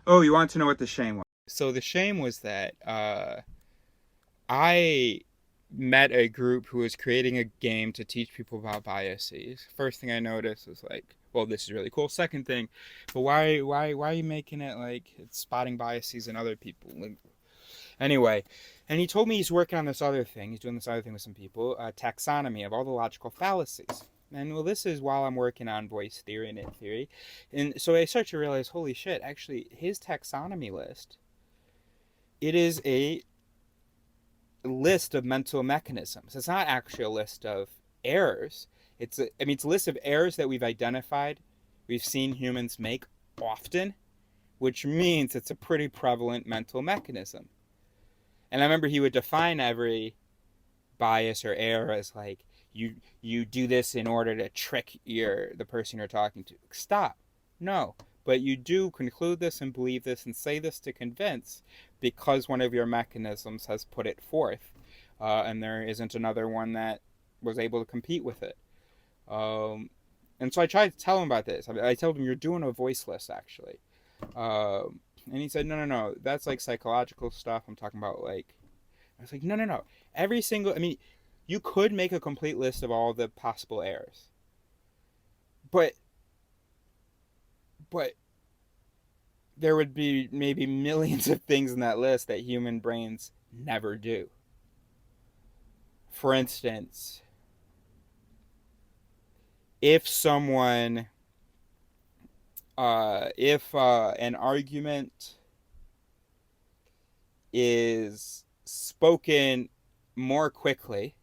Oh, you want to know what the shame was? So the shame was that I met a group who was creating a game to teach people about biases. First thing I noticed was like, well, this is really cool. Second thing, but why are you making it like it's spotting biases in other people? Like, anyway, and he told me he's working on this other thing. He's doing this other thing with some people, taxonomy of all the logical fallacies. And well, this is while I'm working on voice theory and it theory. And so I start to realize, holy shit, actually, his taxonomy list, it is a list of mental mechanisms. It's not actually a list of errors. It's a list of errors that we've identified, we've seen humans make often, which means it's a pretty prevalent mental mechanism. And I remember he would define every bias or error as like you do this in order to trick the person you're talking to. Stop. No. But you do conclude this and believe this and say this to convince because one of your mechanisms has put it forth. And there isn't another one that was able to compete with it. And so I tried to tell him about this. I told him, you're doing a voice list, actually. And he said, no, that's like psychological stuff. I'm talking about like, I was like, no. Every single, I mean, you could make a complete list of all the possible errors. But there would be maybe millions of things in that list that human brains never do. For instance, if someone, if an argument is spoken more quickly,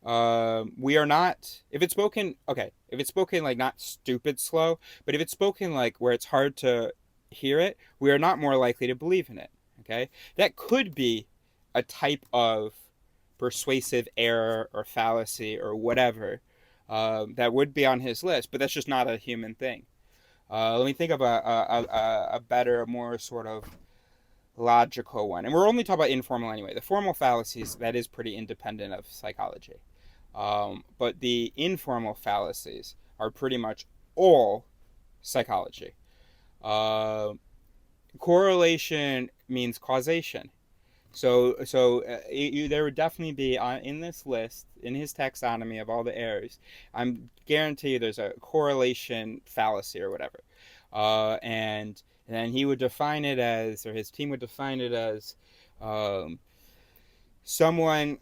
we are not, if it's spoken, okay, if it's spoken like not stupid slow, but if it's spoken like where it's hard to hear it, we are not more likely to believe in it. Okay, that could be a type of persuasive error or fallacy or whatever that would be on his list, but that's just not a human thing. Let me think of a better, more sort of logical one. And we're only talking about informal anyway. The formal fallacies, that is pretty independent of psychology. But the informal fallacies are pretty much all psychology. Uh, Correlation means causation. There would definitely be in this list, in his taxonomy of all the errors, I'm guarantee you there's a correlation fallacy or whatever. And then he would define it as, or his team would define it as, um, someone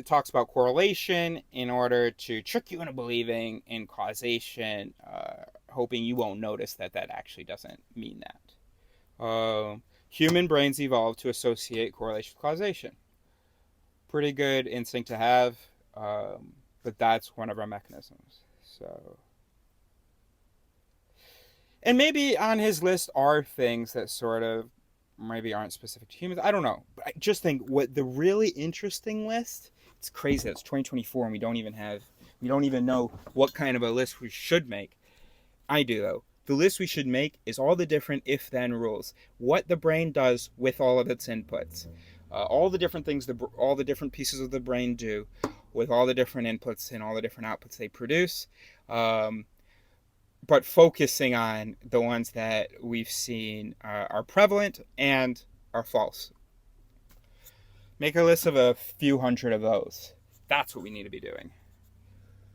talks about correlation in order to trick you into believing in causation, hoping you won't notice that actually doesn't mean that. Human brains evolved to associate correlation with causation. Pretty good instinct to have, but that's one of our mechanisms. So, and maybe on his list are things that sort of maybe aren't specific to humans. I don't know. But I just think what the really interesting list. It's crazy. It's 2024 and we don't even know what kind of a list we should make. I do though. The list we should make is all the different if-then rules. What the brain does with all of its inputs. All the different things, all the different pieces of the brain do with all the different inputs and all the different outputs they produce. But focusing on the ones that we've seen are prevalent and are false. Make a list of a few hundred of those. That's what we need to be doing.